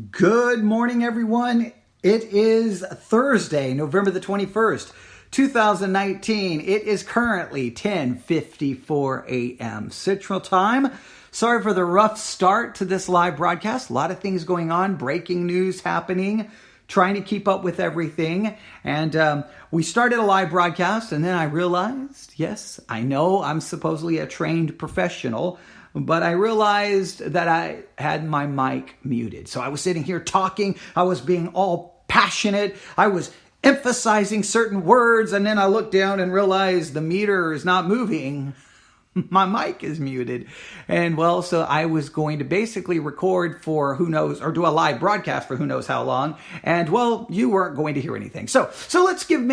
Good morning, everyone. It is Thursday, November the 21st, 2019. It is currently 10:54 a.m. Central Time. Sorry for the rough start to this live broadcast. A lot of things going on, breaking news happening, trying to keep up with everything. And we started a live broadcast, and then I realized, yes, I know I'm supposedly a trained professional, but I realized that I had my mic muted. So I was sitting here talking. I was being all passionate. I was emphasizing certain words. And then I looked down and realized the meter is not moving. My mic is muted. And well, so I was going to basically record for who knows, or do a live broadcast for who knows how long. And well, you weren't going to hear anything. So let's do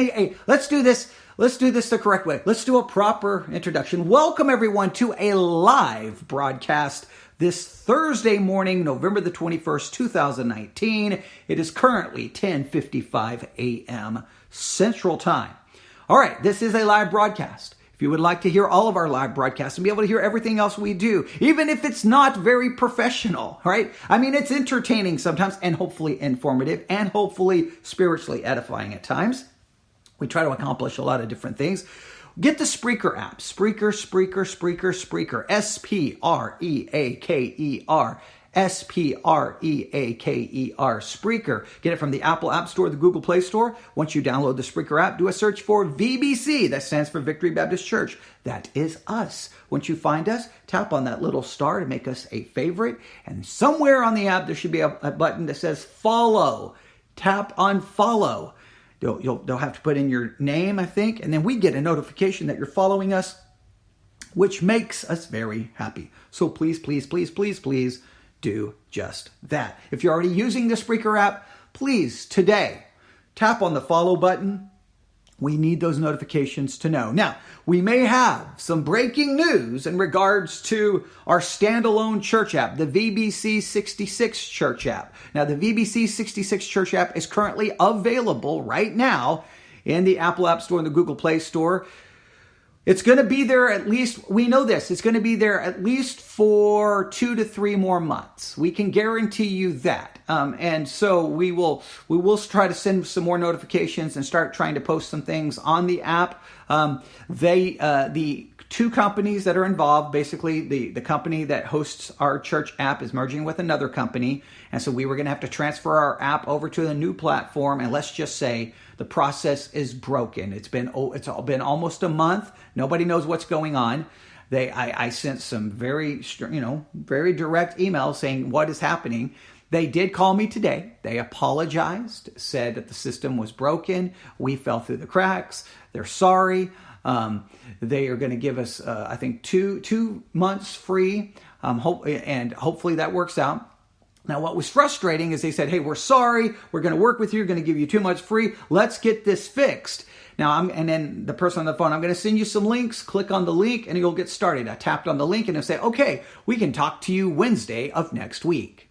this. Let's do this the correct way. Let's do a proper introduction. Welcome everyone to a live broadcast this Thursday morning, November the 21st, 2019. It is currently 10:55 a.m. Central Time. All right, this is a live broadcast. If you would like to hear all of our live broadcasts and be able to hear everything else we do, even if it's not very professional, right? I mean, it's entertaining sometimes and hopefully informative and hopefully spiritually edifying at times. We try to accomplish a lot of different things. Get the Spreaker app. Spreaker. S-P-R-E-A-K-E-R. S-P-R-E-A-K-E-R. Spreaker. Get it from the Apple App Store, the Google Play Store. Once you download the Spreaker app, do a search for VBC. That stands for Victory Baptist Church. That is us. Once you find us, tap on that little star to make us a favorite. And somewhere on the app, there should be a button that says follow. Tap on follow. They'll have to put in your name, I think, and then we get a notification that you're following us, which makes us very happy. So please do just that. If you're already using the Spreaker app, please today tap on the follow button. We need those notifications to know. Now, we may have some breaking news in regards to our standalone church app, the VBC 66 church app. Now, the VBC 66 church app is currently available right now in the Apple App Store and the Google Play Store. It's going to be there at least, we know this, it's going to be there at least for 2 to 3 more months. We can guarantee you that. And so we will try to send some more notifications and start trying to post some things on the app. The two companies that are involved, basically the company that hosts our church app is merging with another company. And so we were going to have to transfer our app over to the new platform. And let's just say the process is broken. It's been almost a month. Nobody knows what's going on. I sent some very direct emails saying what is happening. They did call me today. They apologized, said that the system was broken. We fell through the cracks. They're sorry. They are going to give us, I think, two months free, and hopefully that works out. Now, what was frustrating is they said, hey, we're sorry. We're going to work with you. We're going to give you 2 months free. Let's get this fixed. Now, and then the person on the phone, I'm going to send you some links. Click on the link and you'll get started. I tapped on the link and it'll say, okay, we can talk to you Wednesday of next week.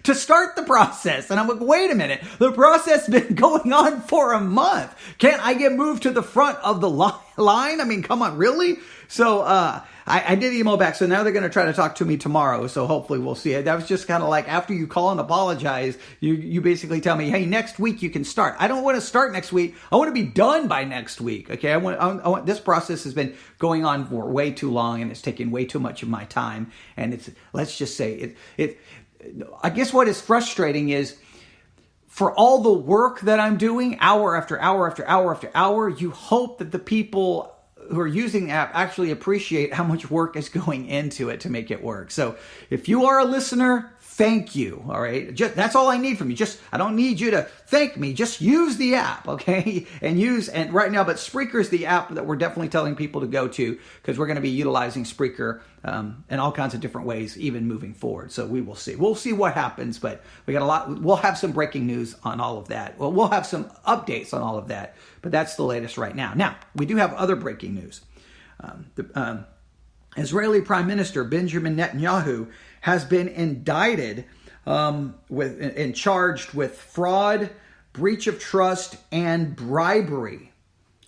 To start the process. And I'm like, wait a minute, the process has been going on for a month. Can't I get moved to the front of the line? I mean, come on, really? So I did email back. So now they're going to try to talk to me tomorrow. So hopefully we'll see it. That was just kind of like after you call and apologize, you basically tell me, hey, next week you can start. I don't want to start next week. I want to be done by next week. Okay, I want this process has been going on for way too long and it's taking way too much of my time. And let's just say I guess what is frustrating is for all the work that I'm doing, hour after hour after hour after hour, you hope that the people who are using the app actually appreciate how much work is going into it to make it work. So if you are a listener, thank you. All right. That's all I need from you. I don't need you to thank me. Just use the app. Okay. And right now, but Spreaker is the app that we're definitely telling people to go to because we're going to be utilizing Spreaker in all kinds of different ways, even moving forward. So we will see. We'll see what happens, but we got a lot. We'll have some breaking news on all of that. Well, we'll have some updates on all of that, but that's the latest right now. Now, we do have other breaking news. Israeli Prime Minister Benjamin Netanyahu has been indicted and charged with fraud, breach of trust, and bribery.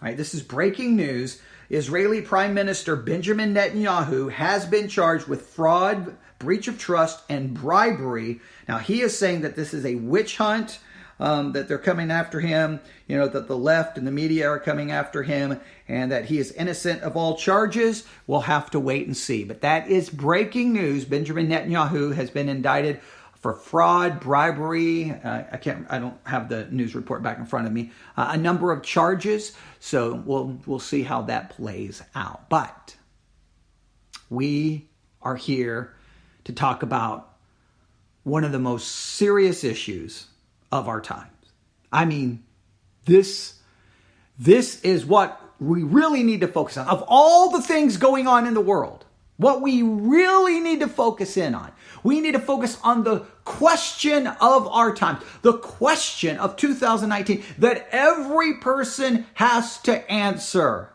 All right, this is breaking news. Israeli Prime Minister Benjamin Netanyahu has been charged with fraud, breach of trust, and bribery. Now, he is saying that this is a witch hunt, that they're coming after him, that the left and the media are coming after him, and that he is innocent of all charges. We'll have to wait and see. But that is breaking news. Benjamin Netanyahu has been indicted for fraud, bribery. I don't have the news report back in front of me. A number of charges. So we'll see how that plays out. But we are here to talk about one of the most serious issues of our times. I mean, this is what we really need to focus on. Of all the things going on in the world, what we really need to focus in on, we need to focus on the question of our times, the question of 2019 that every person has to answer.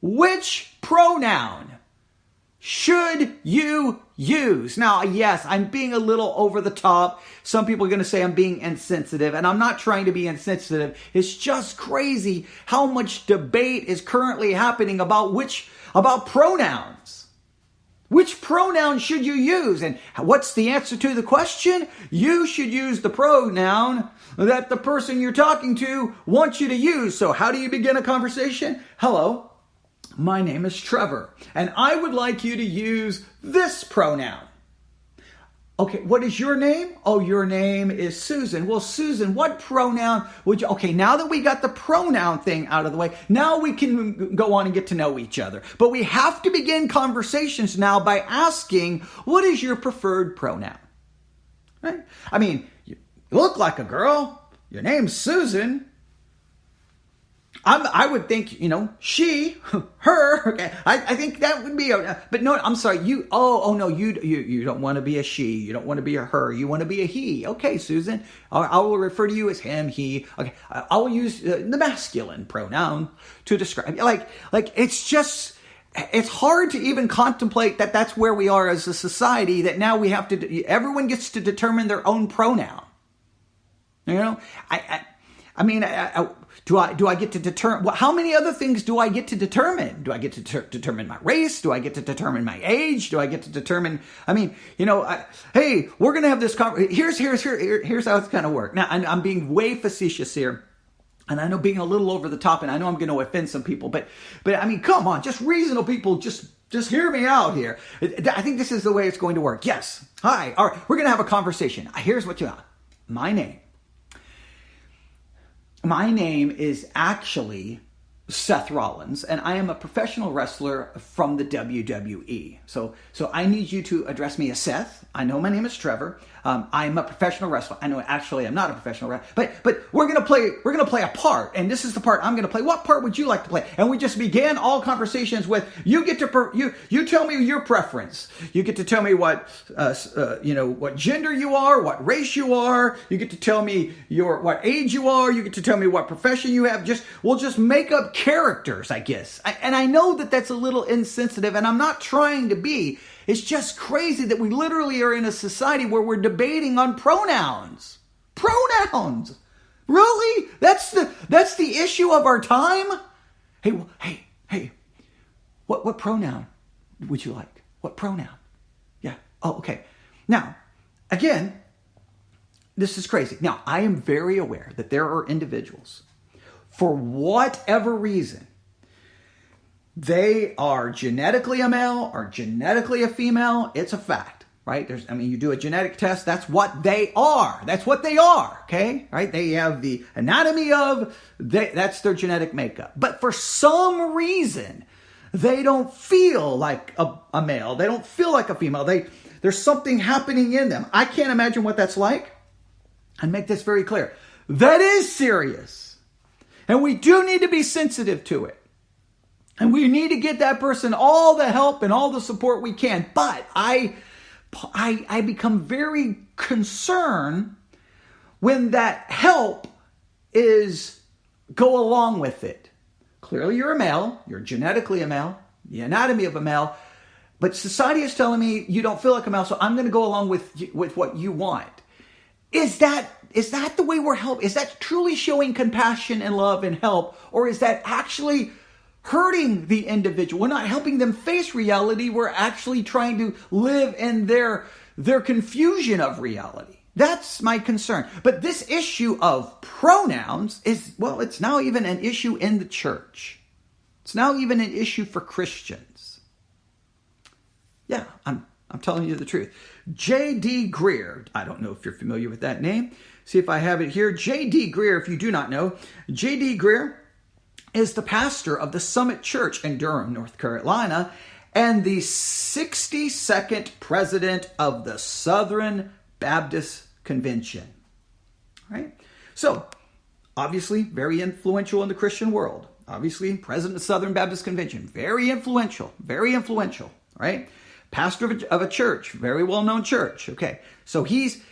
Which pronoun should you use? Now, yes, I'm being a little over the top. Some people are going to say I'm being insensitive, and I'm not trying to be insensitive. It's just crazy how much debate is currently happening about pronouns. Which pronoun should you use? And what's the answer to the question? You should use the pronoun that the person you're talking to wants you to use. So how do you begin a conversation? Hello. My name is Trevor, and I would like you to use this pronoun. Okay, what is your name? Oh, your name is Susan. Well, Susan, what pronoun would you... Okay, now that we got the pronoun thing out of the way, now we can go on and get to know each other. But we have to begin conversations now by asking, what is your preferred pronoun? Right? I mean, you look like a girl. Your name's Susan. I would think, she, her. Okay, I think that would be. But no, I'm sorry. You. Oh no. You don't want to be a she. You don't want to be a her. You want to be a he. Okay, Susan. I will refer to you as him, he. Okay. I will use the masculine pronoun to describe. Like it's just. It's hard to even contemplate that that's where we are as a society. That now we have to. Everyone gets to determine their own pronoun. I mean, do I get to determine, how many other things do I get to determine? Do I get to determine my race? Do I get to determine my age? Do I get to determine, hey, we're going to have this here's how it's going to work. Now, I'm being way facetious here. And I know being a little over the top, and I know I'm going to offend some people, but I mean, come on, just reasonable people, just hear me out here. I think this is the way it's going to work. Yes. Hi. All right. We're going to have a conversation. Here's what you want. My name is actually Seth Rollins, and I am a professional wrestler from the WWE. So I need you to address me as Seth. I know my name is Trevor. I'm a professional wrestler. I know actually I'm not a professional wrestler, but we're gonna play a part, and this is the part I'm gonna play. What part would you like to play? And we just began all conversations with you tell me your preference. You get to tell me what gender you are, what race you are. You get to tell me what age you are. You get to tell me what profession you have. We'll just make up characters, I guess. And I know that that's a little insensitive, and I'm not trying to be. It's just crazy that we literally are in a society where we're debating on pronouns. Pronouns. Really? That's the issue of our time? Hey. What pronoun would you like? What pronoun? Yeah. Oh, okay. Now, again, this is crazy. Now, I am very aware that there are individuals, for whatever reason, they are genetically a male or genetically a female. It's a fact, right? You do a genetic test. That's what they are. That's what they are. Okay. Right. They have the anatomy that's their genetic makeup. But for some reason, they don't feel like a male. They don't feel like a female. There's something happening in them. I can't imagine what that's like. And make this very clear. That is serious. And we do need to be sensitive to it. And we need to get that person all the help and all the support we can. But I become very concerned when that help is go along with it. Clearly you're a male. You're genetically a male. The anatomy of a male. But society is telling me you don't feel like a male, so I'm going to go along with what you want. Is that the way we're helping? Is that truly showing compassion and love and help? Or is that actually hurting the individual. We're not helping them face reality. We're actually trying to live in their confusion of reality. That's my concern. But this issue of pronouns is, well, it's now even an issue in the church. It's now even an issue for Christians. Yeah, I'm telling you the truth. J.D. Greer, I don't know if you're familiar with that name. See if I have it here. J.D. Greer, if you do not know, J.D. Greer is the pastor of the Summit Church in Durham, North Carolina, and the 62nd president of the Southern Baptist Convention. Right? So, obviously, very influential in the Christian world. Obviously, president of the Southern Baptist Convention. Very influential. Right? Pastor of a church. Very well-known church. Okay. So he's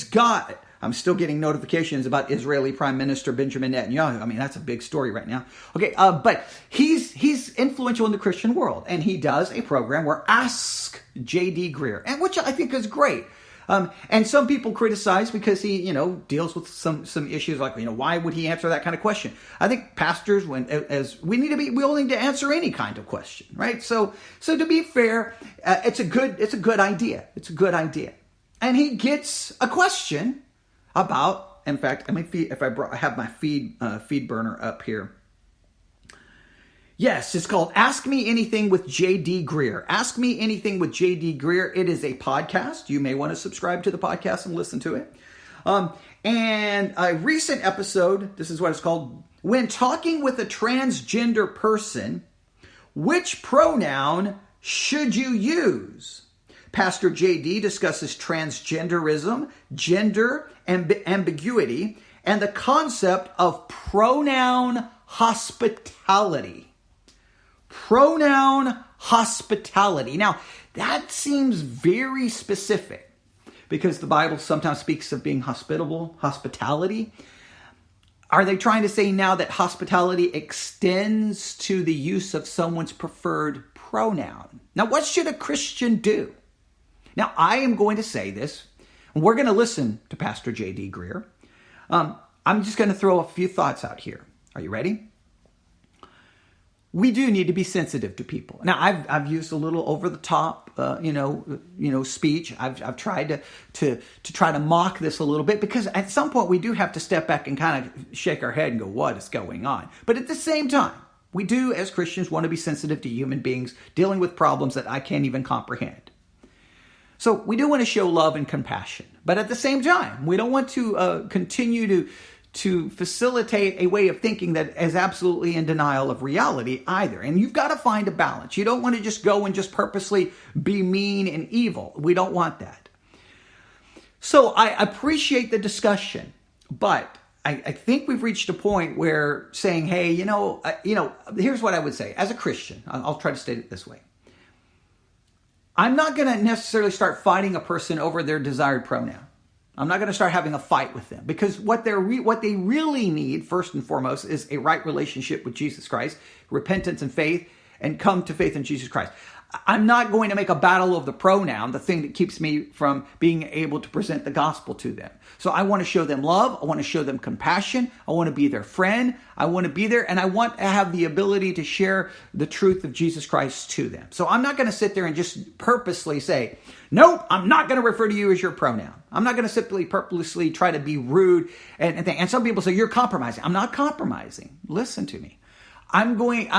got, I'm still getting notifications about Israeli Prime Minister Benjamin Netanyahu. I mean, that's a big story right now. Okay. But he's influential in the Christian world. And he does a program where Ask J.D. Greer, and which I think is great. And some people criticize because he, deals with some issues like, why would he answer that kind of question? I think pastors, we need to be willing to answer any kind of question, right? So to be fair, it's a good idea. It's a good idea. And he gets a question about, in fact, I have my feed burner up here. Yes, it's called Ask Me Anything with J.D. Greer. Ask Me Anything with J.D. Greer. It is a podcast. You may want to subscribe to the podcast and listen to it. And a recent episode, this is what it's called, When Talking with a Transgender Person, Which Pronoun Should You Use? Pastor J.D. discusses transgenderism, gender ambiguity, and the concept of pronoun hospitality. Pronoun hospitality. Now, that seems very specific because the Bible sometimes speaks of being hospitable, hospitality. Are they trying to say now that hospitality extends to the use of someone's preferred pronoun? Now, what should a Christian do? Now, I am going to say this, and we're going to listen to Pastor J.D. Greer. I'm just going to throw a few thoughts out here. Are you ready? We do need to be sensitive to people. Now, I've used a little over the top, speech. I've tried to try to mock this a little bit because at some point we do have to step back and kind of shake our head and go, what is going on? But at the same time, we do as Christians want to be sensitive to human beings dealing with problems that I can't even comprehend. So we do want to show love and compassion. But at the same time, we don't want to continue to facilitate a way of thinking that is absolutely in denial of reality either. And you've got to find a balance. You don't want to just go and just purposely be mean and evil. We don't want that. So I appreciate the discussion, but I think we've reached a point where saying, hey, here's what I would say. As a Christian, I'll try to state it this way. I'm not going to necessarily start fighting a person over their desired pronoun. I'm not going to start having a fight with them because what they really need, first and foremost, is a right relationship with Jesus Christ, repentance and faith, and come to faith in Jesus Christ. I'm not going to make a battle of the pronoun, the thing that keeps me from being able to present the gospel to them. So I want to show them love. I want to show them compassion. I want to be their friend. I want to be there, and I want to have the ability to share the truth of Jesus Christ to them. So I'm not going to sit there and just purposely say, nope, I'm not going to refer to you as your pronoun. I'm not going to simply purposely try to be rude and some people say, you're compromising. I'm not compromising. Listen to me. I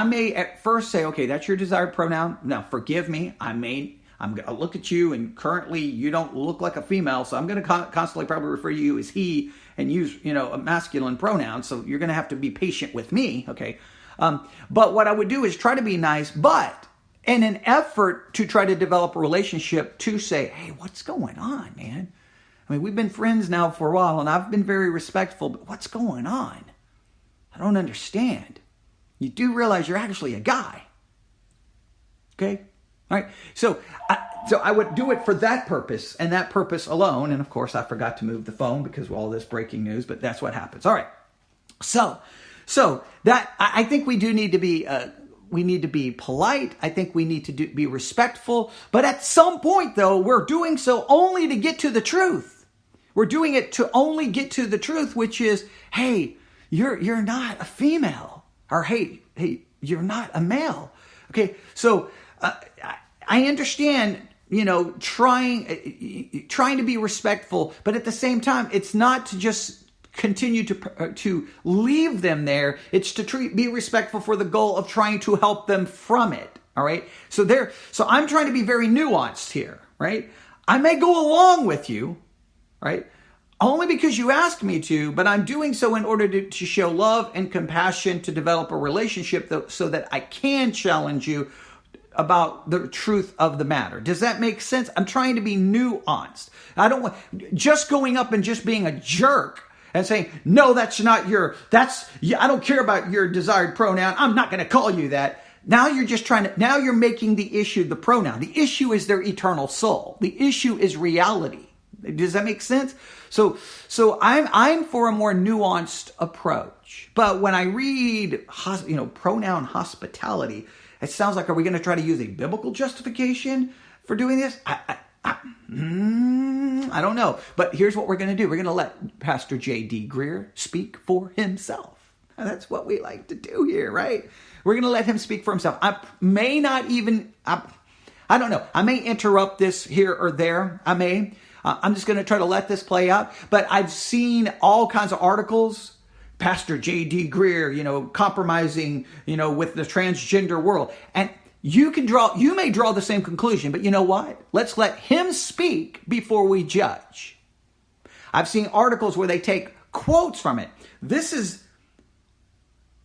may at first say, okay, that's your desired pronoun. Now, forgive me. I'm going to look at you, and currently you don't look like a female, so I'm going to constantly probably refer to you as he and use, a masculine pronoun. So you're going to have to be patient with me, okay? But what I would do is try to be nice, but in an effort to try to develop a relationship to say, hey, what's going on, man? I mean, we've been friends now for a while, and I've been very respectful, but what's going on? I don't understand. You do realize you're actually a guy. Okay? All right. So I would do it for that purpose and that purpose alone. And of course, I forgot to move the phone because of all this breaking news, but that's what happens. All right. So that I think we do need to be we need to be polite. I think we need to be respectful. But at some point, though, we're doing so only to get to the truth. We're doing it to only get to the truth, which is, hey, you're not a female. Or, hey, you're not a male. Okay, so I understand, trying to be respectful, but at the same time, it's not to just continue to leave them there. It's to be respectful for the goal of trying to help them from it. All right. So I'm trying to be very nuanced here, right? I may go along with you, right? Only because you asked me to, but I'm doing so in order to show love and compassion, to develop a relationship so that I can challenge you about the truth of the matter. Does that make sense? I'm trying to be nuanced. I don't want just going up and just being a jerk and saying, no, I don't care about your desired pronoun. I'm not going to call you that. Now you're making the issue the pronoun. The issue is their eternal soul. The issue is reality. Does that make sense? So I'm for a more nuanced approach. But when I read, pronoun hospitality, it sounds like, are we going to try to use a biblical justification for doing this? I don't know. But here's what we're going to do. We're going to let Pastor J.D. Greer speak for himself. That's what we like to do here, right? We're going to let him speak for himself. I may not even, I don't know. I may interrupt this here or there. I may. I'm just going to try to let this play out. But I've seen all kinds of articles. Pastor J.D. Greer, compromising, with the transgender world. And you may draw the same conclusion, but you know what? Let's let him speak before we judge. I've seen articles where they take quotes from it. This is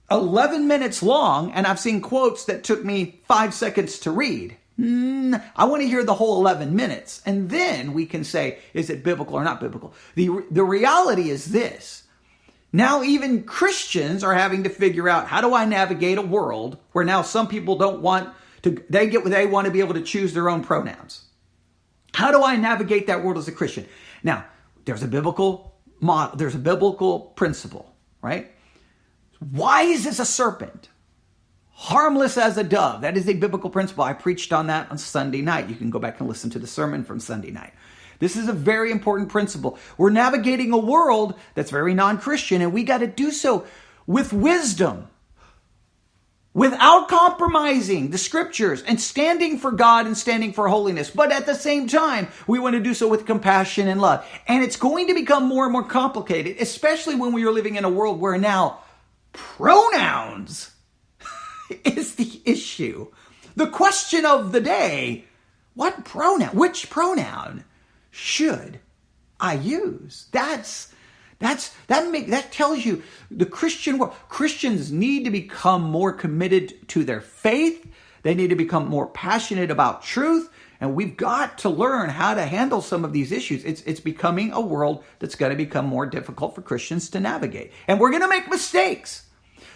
11 minutes long, and I've seen quotes that took me 5 seconds to read. I want to hear the whole 11 minutes, and then we can say, is it biblical or not biblical? The reality is this. Now even Christians are having to figure out, how do I navigate a world where now some people don't want to, they want to be able to choose their own pronouns. How do I navigate that world as a Christian? Now, there's a biblical model, there's a biblical principle, right? Wise as a serpent, harmless as a dove. That is a biblical principle. I preached on that on Sunday night. You can go back and listen to the sermon from Sunday night. This is a very important principle. We're navigating a world that's very non-Christian, and we got to do so with wisdom, without compromising the scriptures and standing for God and standing for holiness. But at the same time, we want to do so with compassion and love. And it's going to become more and more complicated, especially when we are living in a world where now pronouns is the issue. The question of the day, which pronoun should I use? That tells you the Christian world. Christians need to become more committed to their faith. They need to become more passionate about truth. And we've got to learn how to handle some of these issues. It's becoming a world that's going to become more difficult for Christians to navigate. And we're going to make mistakes.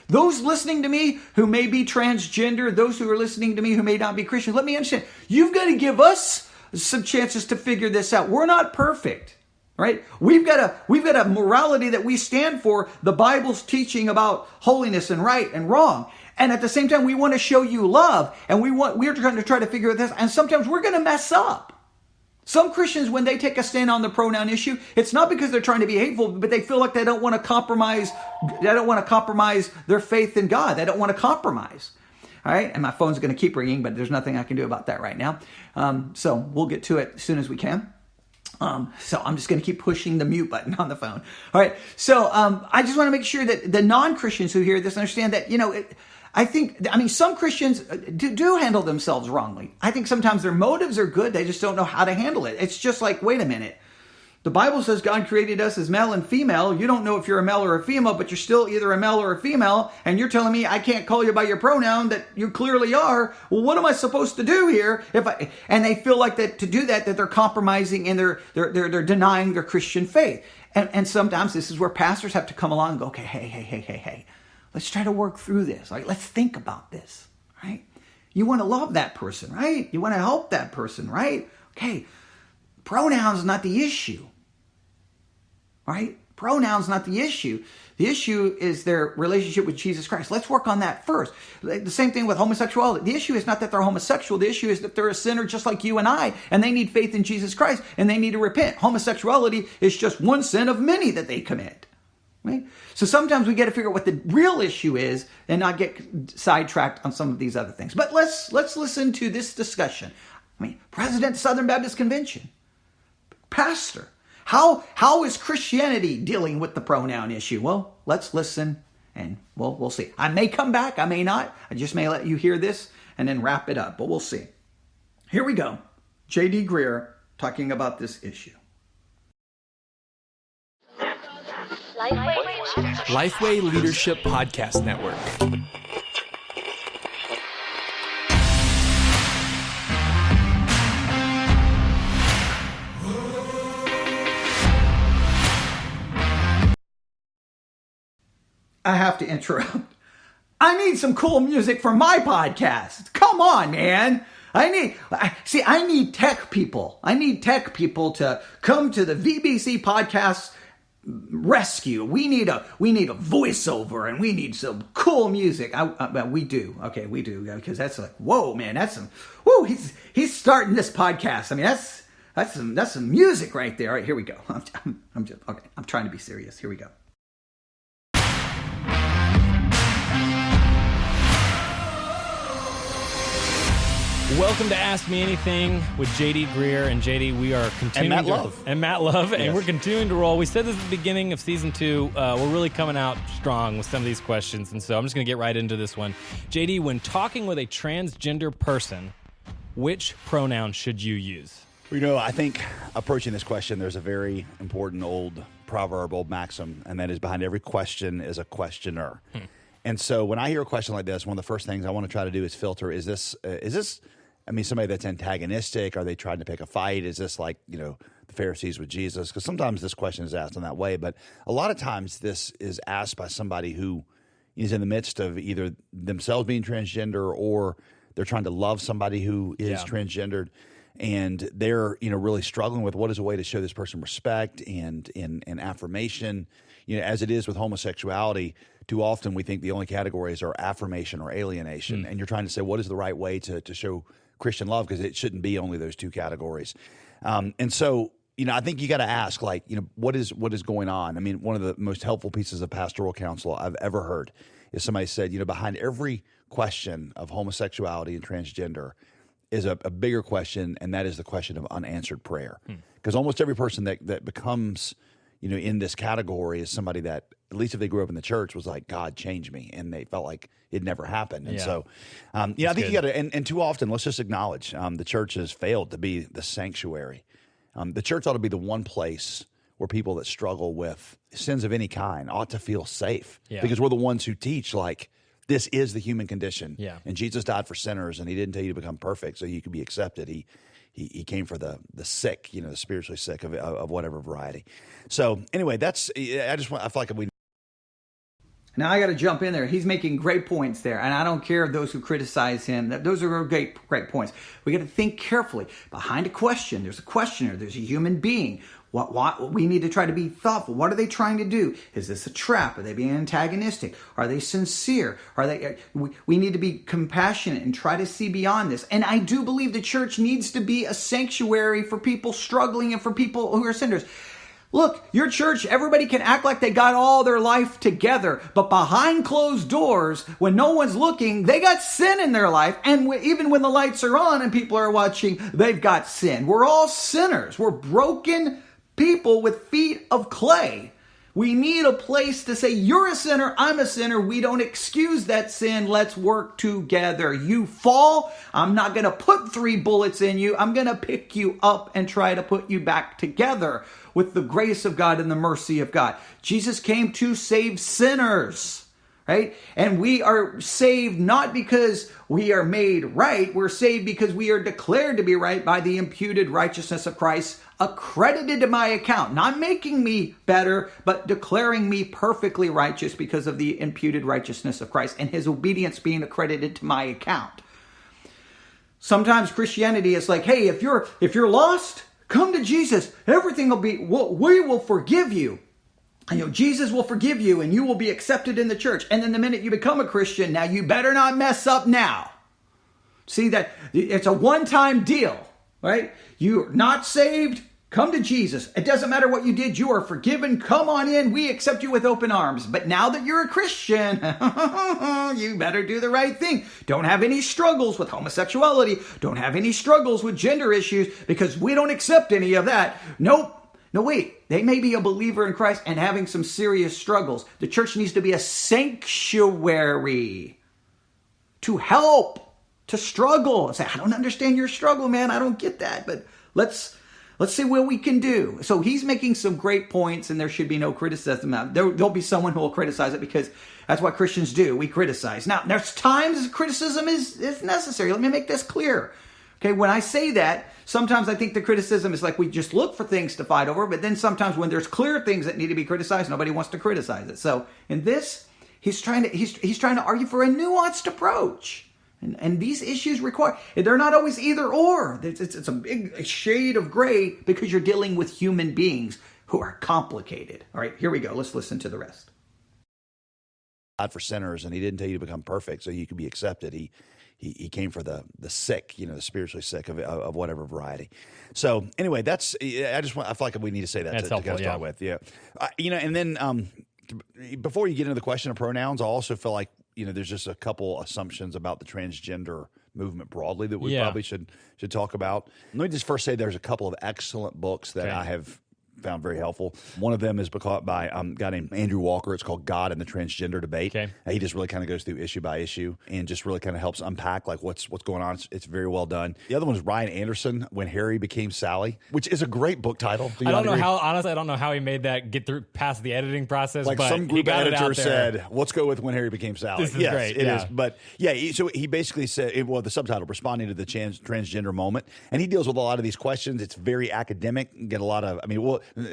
Those listening to me who may be transgender, those who are listening to me who may not be Christian, let me understand. You've got to give us some chances to figure this out. We're not perfect, right? We've got a morality that we stand for. The Bible's teaching about holiness and right and wrong. And at the same time, we want to show you love. And we're trying to try to figure this. And sometimes we're going to mess up. Some Christians, when they take a stand on the pronoun issue, it's not because they're trying to be hateful, but they feel like they don't want to compromise. They don't want to compromise their faith in God. They don't want to compromise. All right. And my phone's going to keep ringing, but there's nothing I can do about that right now. So we'll get to it as soon as we can. So I'm just going to keep pushing the mute button on the phone. All right. So I just want to make sure that the non-Christians who hear this understand that, some Christians do handle themselves wrongly. I think sometimes their motives are good. They just don't know how to handle it. It's just like, wait a minute. The Bible says God created us as male and female. You don't know if you're a male or a female, but you're still either a male or a female. And you're telling me I can't call you by your pronoun that you clearly are. Well, what am I supposed to do here? And they feel like that to do that they're compromising and they're denying their Christian faith. And sometimes this is where pastors have to come along and go, okay, hey. Let's try to work through this. Like, let's think about this, right? You want to love that person, right? You want to help that person, right? Okay, pronouns not the issue, right? Pronouns not the issue. The issue is their relationship with Jesus Christ. Let's work on that first. The same thing with homosexuality. The issue is not that they're homosexual. The issue is that they're a sinner just like you and I, and they need faith in Jesus Christ, and they need to repent. Homosexuality is just one sin of many that they commit. Right? So sometimes we got to figure out what the real issue is and not get sidetracked on some of these other things. But let's listen to this discussion. I mean, President of Southern Baptist Convention, pastor. How is Christianity dealing with the pronoun issue? Well, let's listen and we'll see. I may come back, I may not. I just may let you hear this and then wrap it up, but we'll see. Here we go. J.D. Greear talking about this issue. Lifeway Leadership Podcast Network. I have to interrupt. I need some cool music for my podcast. Come on, man. I need tech people. I need tech people to come to the VBC podcast rescue. We need a voiceover and we need some cool music. We do. Okay, we do, because that's like, whoa, man, that's some. Whoa, he's starting this podcast. I mean, that's some music right there. All right, here we go. I'm trying to be serious. Here we go. Welcome to Ask Me Anything with J.D. Greear. And J.D., we are continuing And Matt Love. And we're continuing to roll. We said this at the beginning of season 2. We're really coming out strong with some of these questions. And so I'm just going to get right into this one. J.D., when talking with a transgender person, which pronoun should you use? Well, I think approaching this question, there's a very important old proverb, old maxim, and that is behind every question is a questioner. And so when I hear a question like this, one of the first things I want to try to do is filter, is this somebody that's antagonistic? Are they trying to pick a fight? Is this like, the Pharisees with Jesus? Because sometimes this question is asked in that way, but a lot of times this is asked by somebody who is in the midst of either themselves being transgender or they're trying to love somebody who is transgendered, and they're, really struggling with what is a way to show this person respect and affirmation. As it is with homosexuality, too often we think the only categories are affirmation or alienation, and you're trying to say what is the right way to show Christian love, because it shouldn't be only those two categories. And so, I think you got to ask, what is going on? I mean, one of the most helpful pieces of pastoral counsel I've ever heard is somebody said, behind every question of homosexuality and transgender is a bigger question, and that is the question of unanswered prayer. Because almost every person that becomes, in this category is somebody that, at least if they grew up in the church, was like, God changed me, and they felt like it never happened. And so, I think you got to, and too often, let's just acknowledge the church has failed to be the sanctuary. The church ought to be the one place where people that struggle with sins of any kind ought to feel safe, because we're the ones who teach, this is the human condition, and Jesus died for sinners, and he didn't tell you to become perfect so you could be accepted. He came for the sick, the spiritually sick of whatever variety. So anyway, I feel like we. Now I got to jump in there. He's making great points there, and I don't care those who criticize him. Those are great points. We got to think carefully. Behind a question, there's a questioner. There's a human being. What we need to try to be thoughtful. What are they trying to do? Is this a trap? Are they being antagonistic? Are they sincere? We need to be compassionate and try to see beyond this. And I do believe the church needs to be a sanctuary for people struggling and for people who are sinners. Look, your church, everybody can act like they got all their life together, but behind closed doors, when no one's looking, they got sin in their life. And even when the lights are on and people are watching, they've got sin. We're all sinners. We're broken people with feet of clay. We need a place to say, you're a sinner, I'm a sinner. We don't excuse that sin. Let's work together. You fall, I'm not going to put 3 bullets in you. I'm going to pick you up and try to put you back together with the grace of God and the mercy of God. Jesus came to save sinners, right? And we are saved not because we are made right. We're saved because we are declared to be right by the imputed righteousness of Christ, accredited to my account, not making me better, but declaring me perfectly righteous because of the imputed righteousness of Christ and his obedience being accredited to my account. Sometimes Christianity is like, hey, if you're lost, come to Jesus. Everything will be, we will forgive you. Jesus will forgive you and you will be accepted in the church. And then the minute you become a Christian, now you better not mess up now. See that it's a one-time deal, right? You're not saved. Come to Jesus. It doesn't matter what you did. You are forgiven. Come on in. We accept you with open arms. But now that you're a Christian, you better do the right thing. Don't have any struggles with homosexuality. Don't have any struggles with gender issues because we don't accept any of that. Nope. No, wait. They may be a believer in Christ and having some serious struggles. The church needs to be a sanctuary to help, to struggle. And say, I don't understand your struggle, man. I don't get that. But let's see what we can do. So he's making some great points, and there should be no criticism. There'll be someone who will criticize it because that's what Christians do. We criticize. Now, there's times criticism is necessary. Let me make this clear. Okay, when I say that, sometimes I think the criticism is like we just look for things to fight over, but then sometimes when there's clear things that need to be criticized, nobody wants to criticize it. So in this, he's trying to argue for a nuanced approach. And these issues they're not always either or. It's a big shade of gray because you're dealing with human beings who are complicated. All right, here we go. Let's listen to the rest. God for sinners, and he didn't tell you to become perfect so you could be accepted. He came for the sick, the spiritually sick of whatever variety. So anyway, I feel like we need to say that that's to helpful, start with. Yeah. And then before you get into the question of pronouns, I also feel like, there's just a couple assumptions about the transgender movement broadly that we probably should talk about. Let me just first say there's a couple of excellent books that I have found very helpful. One of them is by a guy named Andrew Walker. It's called God and the Transgender Debate. Okay. He just really kind of goes through issue by issue and just really kind of helps unpack like what's going on. It's very well done. The other one is Ryan Anderson, When Harry Became Sally, which is a great book title. I don't know how he made that get through past the editing process. Like but some group editor said, let's go with When Harry Became Sally. This is great. It is. But so he basically said, the subtitle, responding to the transgender moment. And he deals with a lot of these questions. It's very academic. Get a lot of,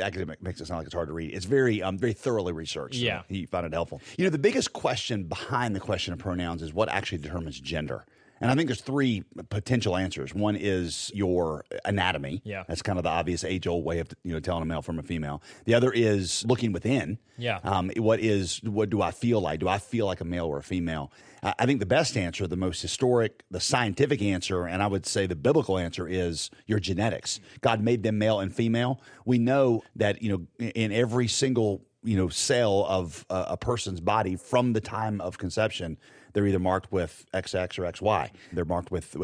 academic makes it sound like it's hard to read. It's very thoroughly researched. So yeah. He found it helpful. The biggest question behind the question of pronouns is what actually determines gender. And I think there's three potential answers. One is your anatomy. Yeah. That's kind of the obvious age-old way of telling a male from a female. The other is looking within. Yeah. What do I feel like? Do I feel like a male or a female? I think the best answer, the most historic, the scientific answer, and I would say the biblical answer is your genetics. God made them male and female. We know that in every single cell of a person's body from the time of conception, they're either marked with XX or XY. They're marked with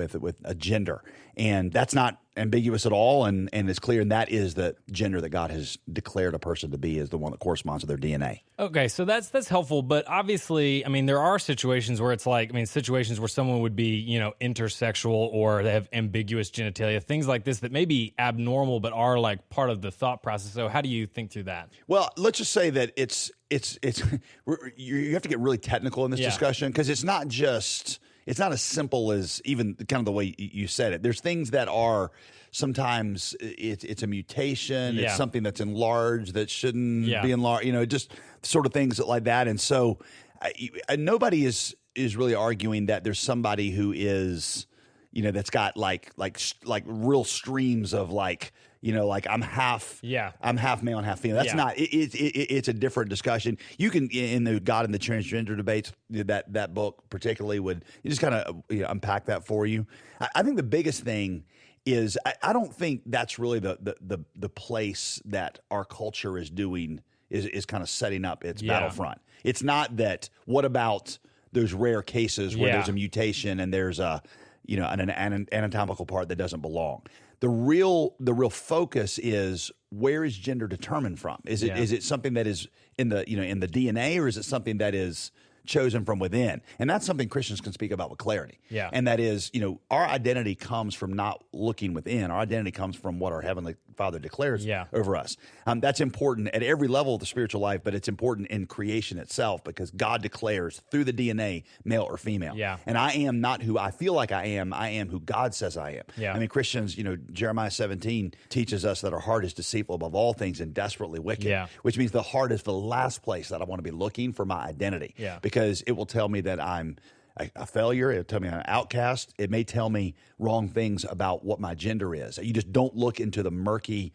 a gender. And that's not ambiguous at all, and it's clear, and that is the gender that God has declared a person to be is the one that corresponds to their DNA. Okay, so that's helpful, but obviously, there are situations where it's like, situations where someone would be, intersexual or they have ambiguous genitalia, things like this that may be abnormal but are like part of the thought process. So how do you think through that? Well, let's just say that it's you have to get really technical in this discussion because it's not as simple as even kind of the way you said it. There's things that are sometimes it's a mutation. It's something that's enlarged that shouldn't be enlarged. Just sort of things like that. And so nobody is really arguing that there's somebody who is that's got like real streams of like I'm half male and half female. That's not it's a different discussion. You can in the God and the Transgender Debates, that book particularly would just kind of unpack that for you. I think the biggest thing is I don't think that's really the place that our culture is doing is kind of setting up its battlefront. It's not that. What about those rare cases where there's a mutation and there's an anatomical part that doesn't belong? The real focus is where is gender determined from? Is it something that is in the DNA, or is it something that is chosen from within? And that's something Christians can speak about with clarity. Yeah. And that is, our identity comes from not looking within. Our identity comes from what our Heavenly Father declares over us. That's important at every level of the spiritual life, but it's important in creation itself because God declares through the DNA, male or female. Yeah. And I am not who I feel like I am who God says I am. Yeah. Christians, Jeremiah 17 teaches us that our heart is deceitful above all things and desperately wicked, which means the heart is the last place that I want to be looking for my identity. Yeah. Because it will tell me that I'm a failure. It'll tell me I'm an outcast. It may tell me wrong things about what my gender is. You just don't look into the murky,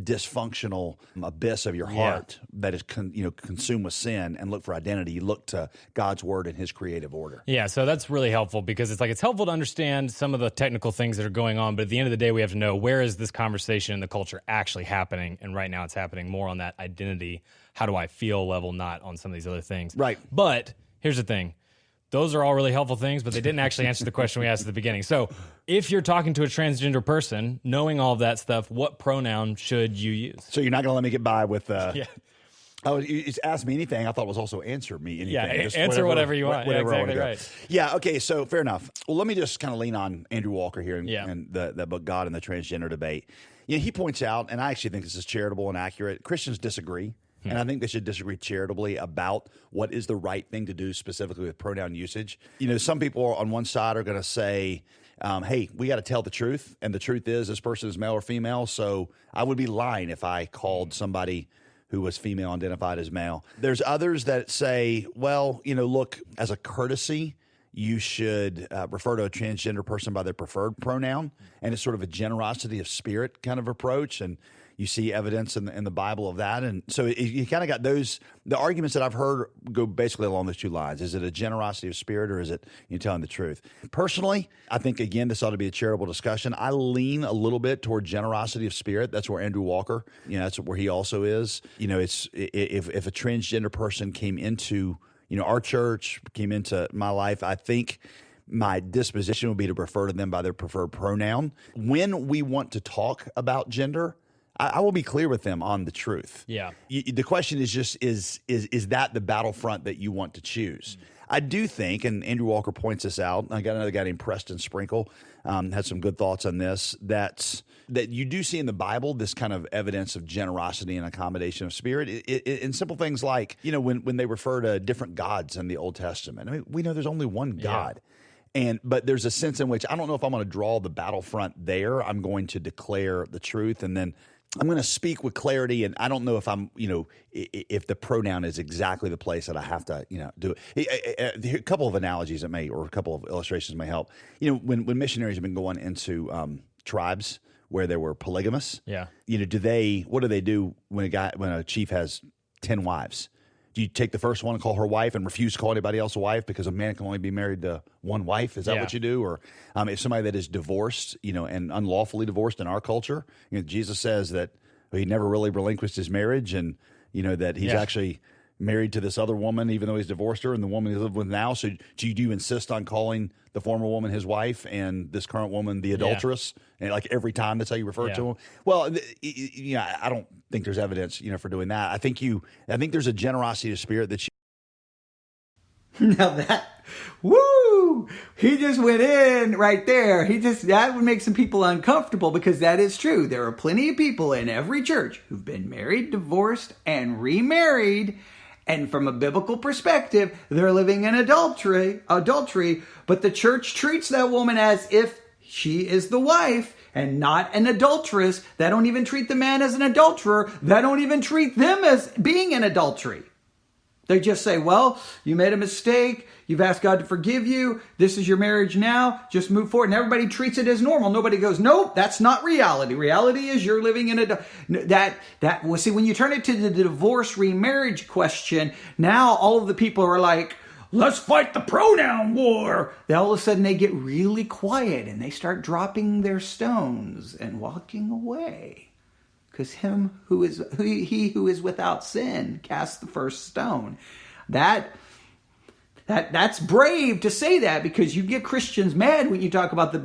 dysfunctional abyss of your heart that is consumed with sin and look for identity. You look to God's word and his creative order. Yeah, so that's really helpful because it's helpful to understand some of the technical things that are going on, but at the end of the day, we have to know where is this conversation in the culture actually happening, and right now it's happening more on that identity, how do I feel level, not on some of these other things. Right. But here's the thing. Those are all really helpful things, but they didn't actually answer the question we asked at the beginning. So if you're talking to a transgender person, knowing all of that stuff, what pronoun should you use? So you're not going to let me get by with... Yeah. Oh, you ask me anything. I thought it was also answer me anything. Yeah, Just answer whatever you want. Whatever yeah, I exactly wanna go. right. Yeah, okay, so fair enough. Well, let me just kind of lean on Andrew Walker here and, Yeah. and the book God and the Transgender Debate. He points out, and I actually think this is charitable and accurate, Christians disagree. And I think they should disagree charitably about what is the right thing to do specifically with pronoun usage. Some people on one side are going to say, hey, we got to tell the truth. And the truth is this person is male or female. So I would be lying if I called somebody who was female identified as male. There's others that say, well, look, as a courtesy, you should refer to a transgender person by their preferred pronoun. And it's sort of a generosity of spirit kind of approach. And you see evidence in the Bible of that. And so you kind of got the arguments that I've heard go basically along those two lines. Is it a generosity of spirit or is it you telling the truth? Personally, I think, again, this ought to be a charitable discussion. I lean a little bit toward generosity of spirit. That's where Andrew Walker, that's where he also is. It's if a transgender person came into, our church, came into my life, I think my disposition would be to refer to them by their preferred pronoun. When we want to talk about gender, I will be clear with them on the truth. Yeah. The question is just, is that the battlefront that you want to choose? I do think, and Andrew Walker points this out, I got another guy named Preston Sprinkle, had some good thoughts on this, that you do see in the Bible this kind of evidence of generosity and accommodation of spirit in simple things like, when they refer to different gods in the Old Testament. I mean, we know there's only one God. But there's a sense in which I don't know if I'm going to draw the battlefront there. I'm going to declare the truth, and then I'm going to speak with clarity, and I don't know if I'm, if the pronoun is exactly the place that I have to, do it. A couple of analogies or a couple of illustrations may help. When missionaries have been going into tribes where there were polygamous, what do they do when a chief has 10 wives? Do you take the first one and call her wife and refuse to call anybody else a wife because a man can only be married to one wife? Is that what you do? Or if somebody that is divorced, and unlawfully divorced in our culture, Jesus says that he never really relinquished his marriage and, that he's actually married to this other woman, even though he's divorced her, and the woman he lives with now. So do you insist on calling the former woman his wife and this current woman the adulteress? And like every time that's how you refer to him? Well, I don't think there's evidence, for doing that. I think there's a generosity of spirit that Now he just went in right there. That would make some people uncomfortable because that is true. There are plenty of people in every church who've been married, divorced, and remarried. And from a biblical perspective, they're living in adultery, but the church treats that woman as if she is the wife and not an adulteress. They don't even treat the man as an adulterer. They don't even treat them as being in adultery. They just say, well, you made a mistake. You've asked God to forgive you. This is your marriage now. Just move forward. And everybody treats it as normal. Nobody goes, nope, that's not reality. Reality is you're living in see, when you turn it to the divorce remarriage question, now all of the people are like, let's fight the pronoun war. Then all of a sudden they get really quiet and they start dropping their stones and walking away. Because he who is without sin cast the first stone. That's brave to say that, because you get Christians mad when you talk about the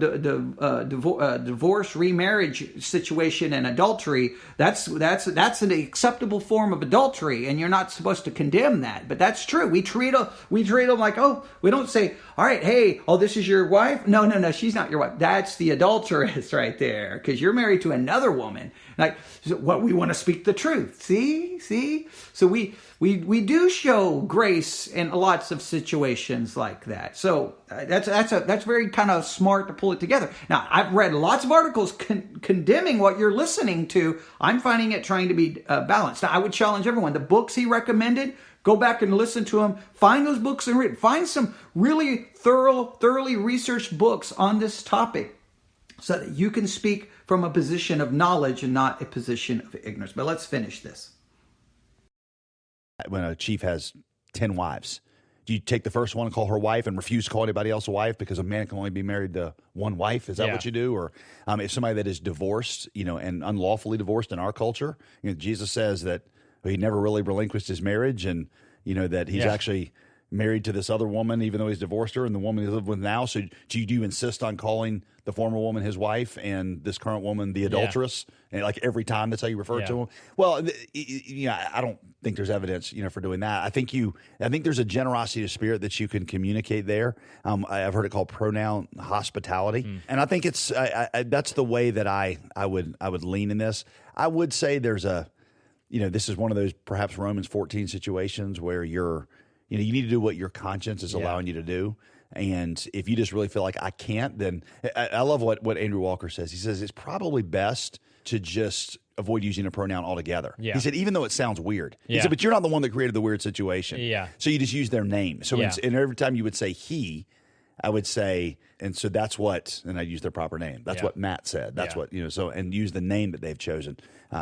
divorce, remarriage situation and adultery. That's an acceptable form of adultery, and you're not supposed to condemn that. But that's true. We treat them like, we don't say, all right, hey, this is your wife. No, she's not your wife. That's the adulteress right there, because you're married to another woman. Like, we want to speak the truth. See. So we do show grace in lots of situations like that. So that's very kind of smart to pull it together. Now, I've read lots of articles condemning what you're listening to. I'm finding it trying to be balanced. Now, I would challenge everyone. The books he recommended, go back and listen to them. Find those books and read. Find some really thoroughly researched books on this topic. so that you can speak from a position of knowledge and not a position of ignorance. But let's finish this. When a chief has 10 wives, do you take the first one and call her wife and refuse to call anybody else a wife because a man can only be married to one wife? Is that what you do? Or if somebody that is divorced, and unlawfully divorced in our culture, Jesus says that he never really relinquished his marriage, and that he's actually married to this other woman, even though he's divorced her, and the woman he lives with now. So do you insist on calling the former woman his wife and this current woman the adulteress? And like every time that's how you refer to him? Well, I don't think there's evidence, for doing that. I think there's a generosity of spirit that you can communicate there. I've heard it called pronoun hospitality, and I think it's that's the way that I would lean in this. I would say there's this is one of those perhaps Romans 14 situations where you need to do what your conscience is allowing you to do. And if you just really feel like I can't, then I love what Andrew Walker says. He says it's probably best to just avoid using a pronoun altogether. Yeah. He said, even though it sounds weird. He said, but you're not the one that created the weird situation. Yeah. So you just use their name. So and every time you would say he, I would say, and so that's what, and I use their proper name. That's what Matt said. That's what, so, and use the name that they've chosen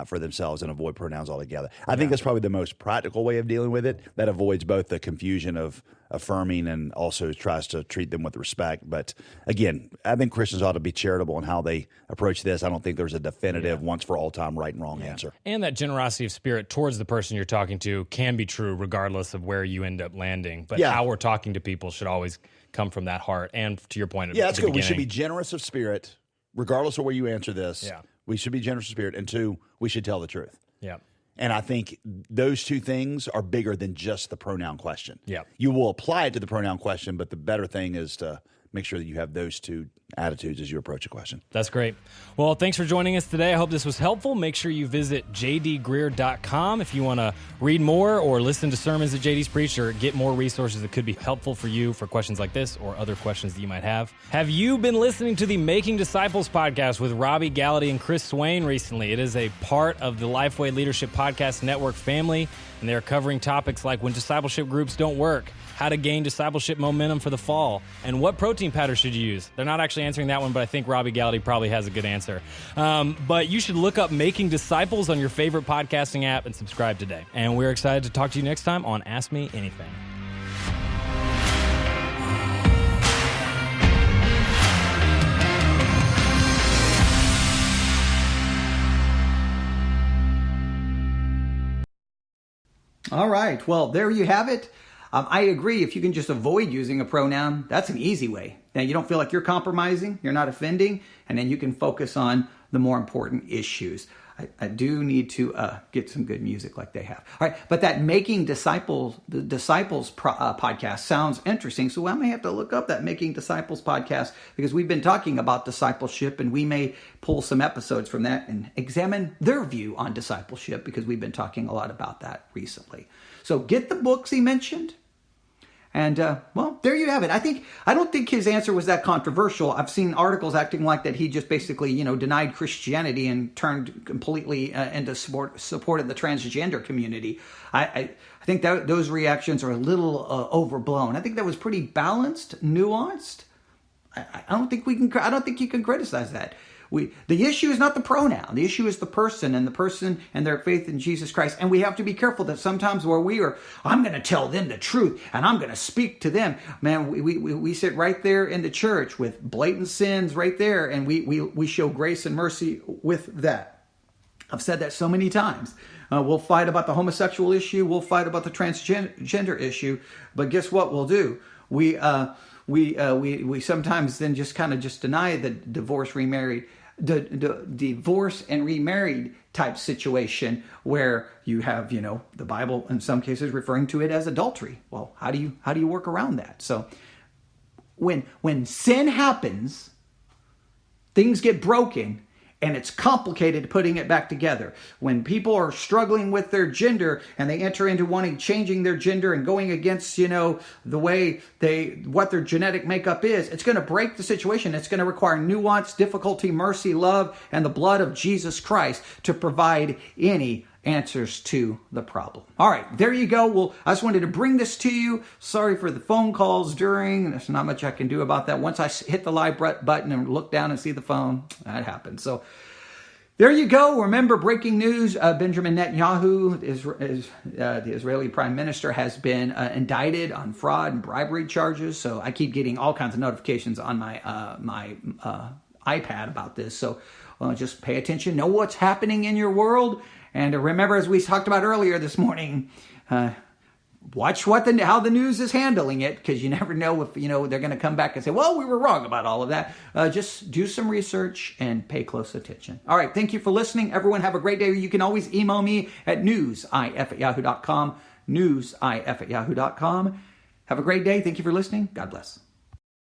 for themselves and avoid pronouns altogether. I think that's probably the most practical way of dealing with it. That avoids both the confusion of affirming and also tries to treat them with respect. But again, I think Christians ought to be charitable in how they approach this. I don't think there's a definitive once for all time right and wrong answer. And that generosity of spirit towards the person you're talking to can be true regardless of where you end up landing. But how we're talking to people should always come from that heart. And to your point, that's good. We should be generous of spirit, regardless of where you answer this. Yeah. We should be generous of spirit. And two, we should tell the truth. Yeah. And I think those two things are bigger than just the pronoun question. Yeah. You will apply it to the pronoun question, but the better thing is to make sure that you have those two attitudes as you approach a question. That's great. Well, thanks for joining us today. I hope this was helpful. Make sure you visit jdgreer.com if you want to read more or listen to sermons that JD's preached or get more resources that could be helpful for you for questions like this or other questions that you might have. Have you been listening to the Making Disciples podcast with Robbie Gallaty and Chris Swain recently? It is a part of the Lifeway Leadership Podcast Network family, and they're covering topics like when discipleship groups don't work, how to gain discipleship momentum for the fall, and what protein powder should you use. They're not actually answering that one, but I think Robbie Gallaty probably has a good answer. But you should look up Making Disciples on your favorite podcasting app and subscribe today. And we're excited to talk to you next time on Ask Me Anything. All right. Well, there you have it. I agree. If you can just avoid using a pronoun, that's an easy way. Now, you don't feel like you're compromising, you're not offending, and then you can focus on the more important issues. I do need to get some good music like they have. All right, but that Making Disciples, the Disciples podcast sounds interesting, so I may have to look up that Making Disciples podcast because we've been talking about discipleship, and we may pull some episodes from that and examine their view on discipleship because we've been talking a lot about that recently. So get the books he mentioned. And, well, there you have it. I don't think his answer was that controversial. I've seen articles acting like that he just basically, denied Christianity and turned completely into supported the transgender community. I think that those reactions are a little overblown. I think that was pretty balanced, nuanced. I don't think you can criticize that. The issue is not the pronoun. The issue is the person and their faith in Jesus Christ. And we have to be careful that sometimes where I'm going to tell them the truth and I'm going to speak to them. Man, we sit right there in the church with blatant sins right there, and we show grace and mercy with that. I've said that so many times. We'll fight about the homosexual issue. We'll fight about the transgender issue. But guess what we'll do? We sometimes then just kind of just deny the divorce and remarried type situation where you have, the Bible in some cases referring to it as adultery. Well, how do you work around that? So when sin happens, things get broken. And it's complicated putting it back together. When people are struggling with their gender and they enter into changing their gender and going against, the way what their genetic makeup is, it's going to break the situation. It's going to require nuance, difficulty, mercy, love, and the blood of Jesus Christ to provide any answers to the problem. All right, there you go. Well, I just wanted to bring this to you. Sorry for the phone calls during. There's not much I can do about that. Once I hit the live button and look down and see the phone, that happens. So there you go. Remember, breaking news, Benjamin Netanyahu, the Israeli prime minister, has been indicted on fraud and bribery charges. So I keep getting all kinds of notifications on my iPad about this. So just pay attention, know what's happening in your world. And remember, as we talked about earlier this morning, watch how the news is handling it, because you never know if they're going to come back and say, well, we were wrong about all of that. Just do some research and pay close attention. All right, thank you for listening. Everyone have a great day. You can always email me at newsif@yahoo.com, newsif@yahoo.com. Have a great day. Thank you for listening. God bless.